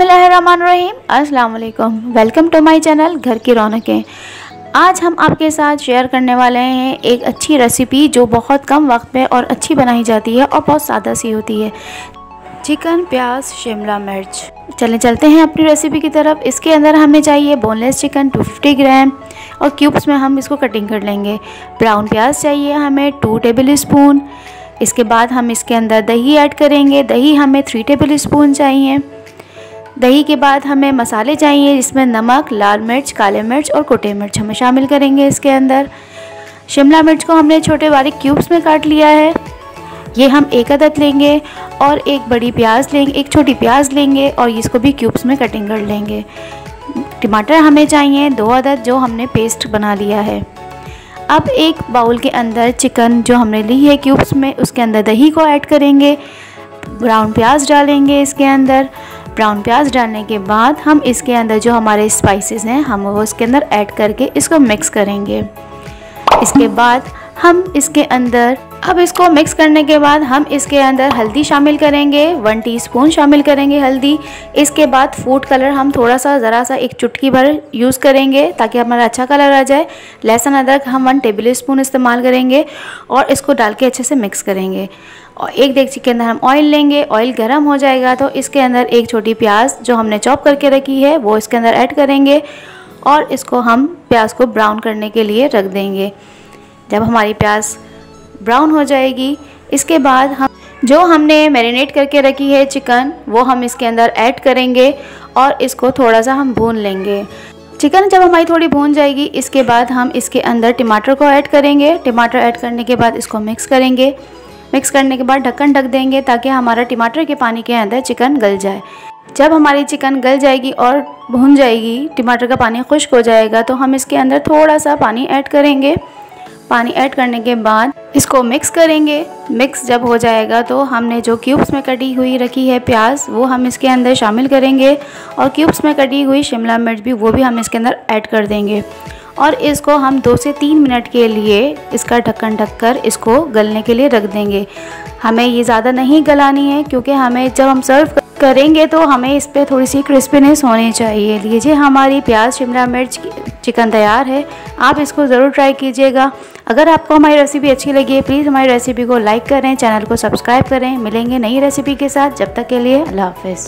बिस्मिल्लाहिर्रहमानिर्रहीम। अस्सलाम वालेकुम। वेलकम टू माय चैनल घर की रौनकें। आज हम आपके साथ शेयर करने वाले हैं एक अच्छी रेसिपी जो बहुत कम वक्त में और अच्छी बनाई जाती है और बहुत सादा सी होती है। चिकन, प्याज, शिमला मिर्च। चलते हैं अपनी रेसिपी की तरफ। इसके अंदर हमें चाहिए बोनलेस चिकन 250 ग्राम और क्यूब्स में हम इसको कटिंग कर लेंगे। ब्राउन प्याज चाहिए हमें 2 टेबल स्पून। इसके बाद हम इसके अंदर दही ऐड करेंगे। दही हमें 3 टेबल स्पून चाहिए। दही के बाद हमें मसाले चाहिए जिसमें नमक, लाल मिर्च, काले मिर्च और कुटे मिर्च हमें शामिल करेंगे इसके अंदर। शिमला मिर्च को हमने छोटे बारीक क्यूब्स में काट लिया है। ये हम 1 अदद लेंगे और एक बड़ी प्याज लेंगे, एक छोटी प्याज लेंगे और इसको भी क्यूब्स में कटिंग कर लेंगे। टमाटर हमें चाहिए 2 अदद जो हमने पेस्ट बना लिया है। अब एक बाउल के अंदर चिकन जो हमने ली है क्यूब्स में, उसके अंदर दही को ऐड करेंगे। ब्राउन प्याज डालेंगे इसके अंदर। ब्राउन प्याज डालने के बाद हम इसके अंदर जो हमारे स्पाइसेस हैं हम वो इसके अंदर ऐड करके इसको मिक्स करेंगे। इसके बाद हम इसके अंदर इसको मिक्स करने के बाद हम इसके अंदर हल्दी शामिल करेंगे। 1 टीस्पून शामिल करेंगे हल्दी। इसके बाद फूड कलर हम थोड़ा सा ज़रा सा एक चुटकी भर यूज़ करेंगे ताकि हमारा अच्छा कलर आ जाए। लहसुन अदरक हम 1 टेबल स्पून इस्तेमाल करेंगे और इसको डाल के अच्छे से मिक्स करेंगे। और एक देगची के अंदर हम ऑयल लेंगे। ऑयल गर्म हो जाएगा तो इसके अंदर एक छोटी प्याज जो हमने चॉप करके रखी है वो इसके अंदर ऐड करेंगे और इसको हम प्याज को ब्राउन करने के लिए रख देंगे। जब हमारी प्याज ब्राउन हो जाएगी इसके बाद हम जो हमने मैरिनेट करके रखी है चिकन वो हम इसके अंदर ऐड करेंगे और इसको थोड़ा सा हम भून लेंगे। चिकन जब हमारी थोड़ी भून जाएगी इसके बाद हम इसके अंदर टमाटर को ऐड करेंगे। टमाटर ऐड करने के बाद इसको मिक्स करेंगे। मिक्स करने के बाद ढक्कन ढक देंगे ताकि हमारा टमाटर के पानी के अंदर चिकन गल जाए। जब हमारी चिकन गल जाएगी और भून जाएगी, टमाटर का पानी खुश्क हो जाएगा तो हम इसके अंदर थोड़ा सा पानी ऐड करेंगे। पानी ऐड करने के बाद इसको मिक्स करेंगे। मिक्स जब हो जाएगा तो हमने जो क्यूब्स में कटी हुई रखी है प्याज वो हम इसके अंदर शामिल करेंगे और क्यूब्स में कटी हुई शिमला मिर्च भी वो भी हम इसके अंदर ऐड कर देंगे और इसको हम 2 से 3 मिनट के लिए इसका ढक्कन ढककर इसको गलने के लिए रख देंगे। हमें ये ज़्यादा नहीं गलानी है क्योंकि हमें जब हम सर्व करेंगे तो हमें इस पर थोड़ी सी क्रिस्पीनेस होनी चाहिए। लीजिए हमारी प्याज शिमला मिर्च चिकन तैयार है। आप इसको ज़रूर ट्राई कीजिएगा। अगर आपको हमारी रेसिपी अच्छी लगी है प्लीज़ हमारी रेसिपी को लाइक करें, चैनल को सब्सक्राइब करें। मिलेंगे नई रेसिपी के साथ, जब तक के लिए अल्लाह हाफ़िज़।